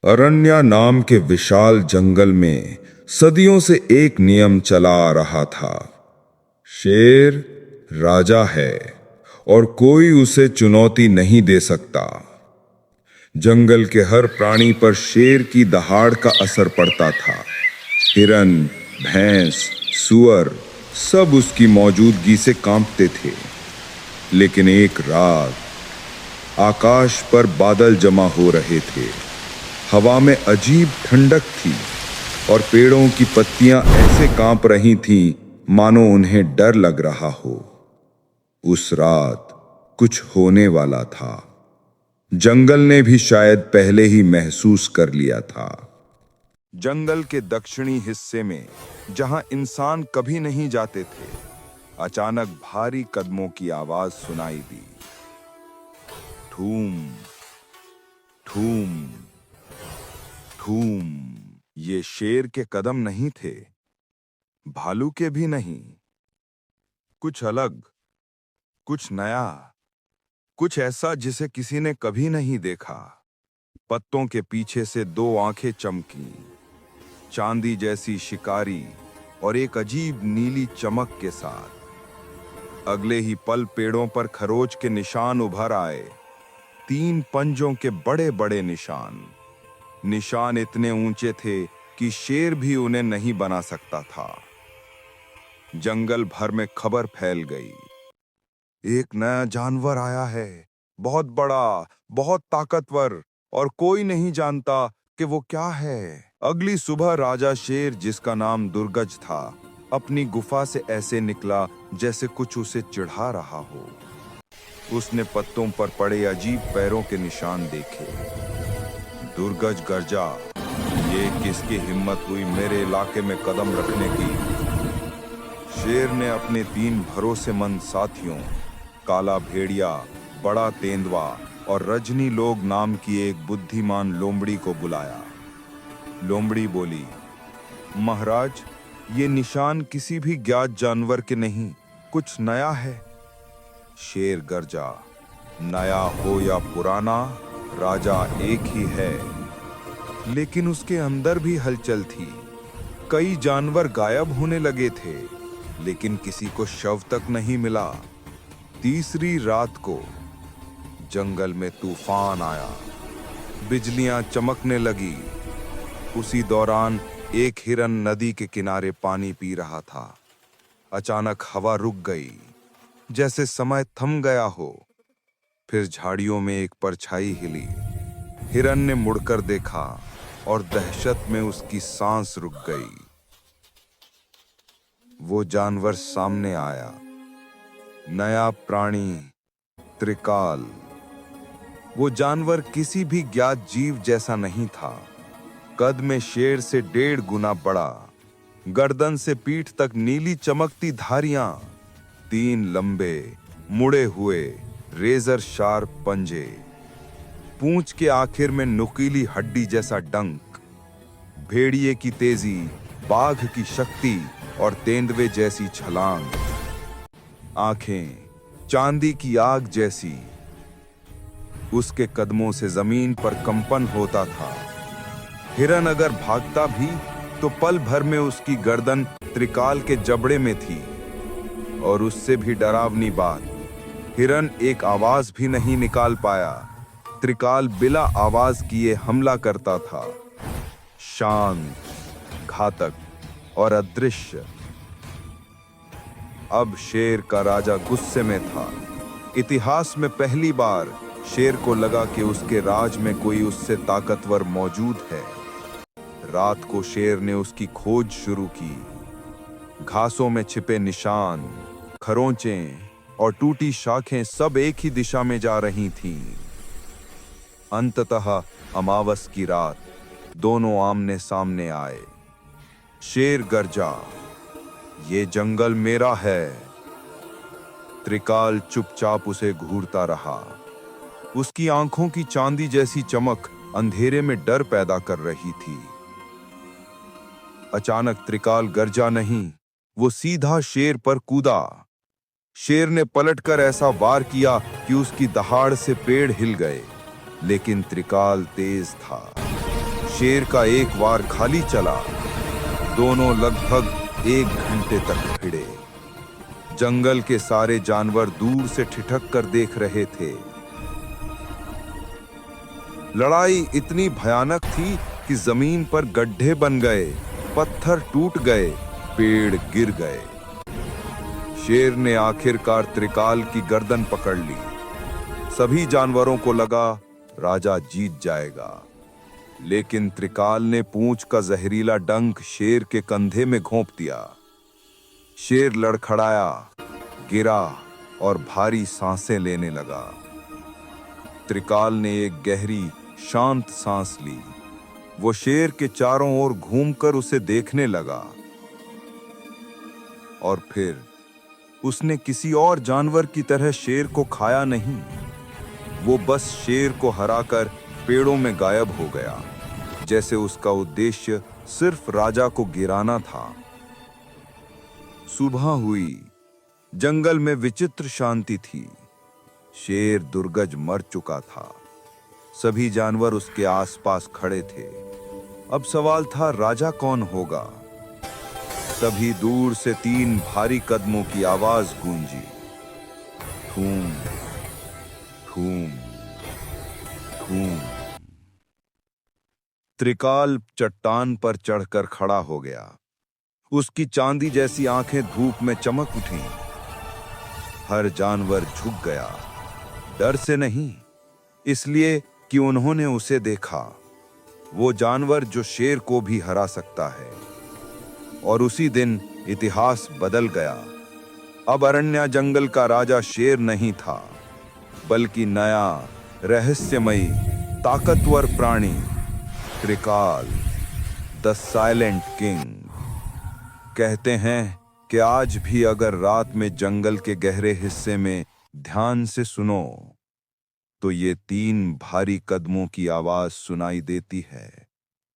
अरण्या नाम के विशाल जंगल में सदियों से एक नियम चला आ रहा था। शेर राजा है और कोई उसे चुनौती नहीं दे सकता। जंगल के हर प्राणी पर शेर की दहाड़ का असर पड़ता था। हिरन, भैंस, सुअर सब उसकी मौजूदगी से कांपते थे। लेकिन एक रात आकाश पर बादल जमा हो रहे थे। हवा में अजीब ठंडक थी और पेड़ों की पत्तियां ऐसे कांप रही थीं मानो उन्हें डर लग रहा हो। उस रात कुछ होने वाला था। जंगल ने भी शायद पहले ही महसूस कर लिया था। जंगल के दक्षिणी हिस्से में, जहां इंसान कभी नहीं जाते थे, अचानक भारी कदमों की आवाज सुनाई दी। ठूम ठूम ठूम। ये शेर के कदम नहीं थे, भालू के भी नहीं। कुछ अलग, कुछ नया, कुछ ऐसा जिसे किसी ने कभी नहीं देखा। पत्तों के पीछे से दो आंखें चमकी, चांदी जैसी शिकारी और एक अजीब नीली चमक के साथ। अगले ही पल पेड़ों पर खरोच के निशान उभर आए। 3 पंजों के बड़े बड़े निशान। निशान इतने ऊंचे थे कि शेर भी उन्हें नहीं बना सकता था। जंगल भर में खबर फैल गई, एक नया जानवर आया है, बहुत बड़ा, बहुत ताकतवर, और कोई नहीं जानता कि वो क्या है। अगली सुबह राजा शेर, जिसका नाम दुर्गज था, अपनी गुफा से ऐसे निकला जैसे कुछ उसे चिढ़ा रहा हो। उसने पत्तों पर पड़े अजीब पैरों के निशान देखे। दुर्गज गर्जा, ये किसकी हिम्मत हुई मेरे इलाके में कदम रखने की। शेर ने अपने 3 भरोसेमंद साथियों, काला भेड़िया, बड़ा तेंदुआ और रजनी लोग नाम की एक बुद्धिमान लोमड़ी को बुलाया। लोमड़ी बोली, महाराज, ये निशान किसी भी ज्ञात जानवर के नहीं, कुछ नया है। शेर गर्जा, नया हो या पुराना, राजा एक ही है। लेकिन उसके अंदर भी हलचल थी। कई जानवर गायब होने लगे थे, लेकिन किसी को शव तक नहीं मिला। तीसरी रात को जंगल में तूफान आया, बिजलियां चमकने लगी। उसी दौरान एक हिरन नदी के किनारे पानी पी रहा था। अचानक हवा रुक गई, जैसे समय थम गया हो। फिर झाड़ियों में एक परछाई हिली। हिरन ने मुड़कर देखा और दहशत में उसकी सांस रुक गई। वो जानवर सामने आया, नया प्राणी, त्रिकाल। वो जानवर किसी भी ज्ञात जीव जैसा नहीं था। कद में शेर से 1.5 गुना बड़ा, गर्दन से पीठ तक नीली चमकती धारियां, 3 लंबे मुड़े हुए रेजर शार्प पंजे, पूंछ के आखिर में नुकीली हड्डी जैसा डंक। भेड़िए की तेजी, बाघ की शक्ति और तेंदुए जैसी छलांग। आंखें चांदी की आग जैसी। उसके कदमों से जमीन पर कंपन होता था। हिरन अगर भागता भी तो पल भर में उसकी गर्दन त्रिकाल के जबड़े में थी। और उससे भी डरावनी बात, हिरन एक आवाज भी नहीं निकाल पाया। त्रिकाल बिना आवाज किए हमला करता था, शांत, घातक और अदृश्य। अब शेर का राजा गुस्से में था। इतिहास में पहली बार शेर को लगा कि उसके राज में कोई उससे ताकतवर मौजूद है। रात को शेर ने उसकी खोज शुरू की। घासों में छिपे निशान, खरोंचें और टूटी शाखें सब एक ही दिशा में जा रही थीं। अंततः अमावस की रात दोनों आमने सामने आए। शेर गर्जा, ये जंगल मेरा है। त्रिकाल चुपचाप उसे घूरता रहा। उसकी आंखों की चांदी जैसी चमक अंधेरे में डर पैदा कर रही थी। अचानक त्रिकाल गर्जा नहीं, वो सीधा शेर पर कूदा। शेर ने पलटकर ऐसा वार किया कि उसकी दहाड़ से पेड़ हिल गए। लेकिन त्रिकाल तेज था। शेर का एक वार खाली चला। दोनों लगभग 1 घंटे तक भिड़े। जंगल के सारे जानवर दूर से ठिठक कर देख रहे थे। लड़ाई इतनी भयानक थी कि जमीन पर गड्ढे बन गए, पत्थर टूट गए, पेड़ गिर गए। शेर ने आखिरकार त्रिकाल की गर्दन पकड़ ली। सभी जानवरों को लगा राजा जीत जाएगा, लेकिन त्रिकाल ने पूंछ का जहरीला डंक शेर के कंधे में घोंप दिया। शेर लड़खड़ाया, गिरा और भारी सांसें लेने लगा। त्रिकाल ने एक गहरी शांत सांस ली। वो शेर के चारों ओर घूमकर उसे देखने लगा और फिर उसने किसी और जानवर की तरह शेर को खाया नहीं। वो बस शेर को हराकर पेड़ों में गायब हो गया, जैसे उसका उद्देश्य सिर्फ राजा को गिराना था। सुबह हुई। जंगल में विचित्र शांति थी। शेर दुर्गज मर चुका था। सभी जानवर उसके आसपास खड़े थे। अब सवाल था, राजा कौन होगा? तभी दूर से 3 भारी कदमों की आवाज गूंजी। ठूम ठूम ठूम। त्रिकाल चट्टान पर चढ़कर खड़ा हो गया। उसकी चांदी जैसी आंखें धूप में चमक उठीं। हर जानवर झुक गया, डर से नहीं, इसलिए कि उन्होंने उसे देखा। वो जानवर जो शेर को भी हरा सकता है। और उसी दिन इतिहास बदल गया। अब अरण्या जंगल का राजा शेर नहीं था, बल्कि नया रहस्यमयी ताकतवर प्राणी त्रिकाल, द साइलेंट किंग। कहते हैं कि आज भी अगर रात में जंगल के गहरे हिस्से में ध्यान से सुनो तो ये 3 भारी कदमों की आवाज सुनाई देती है।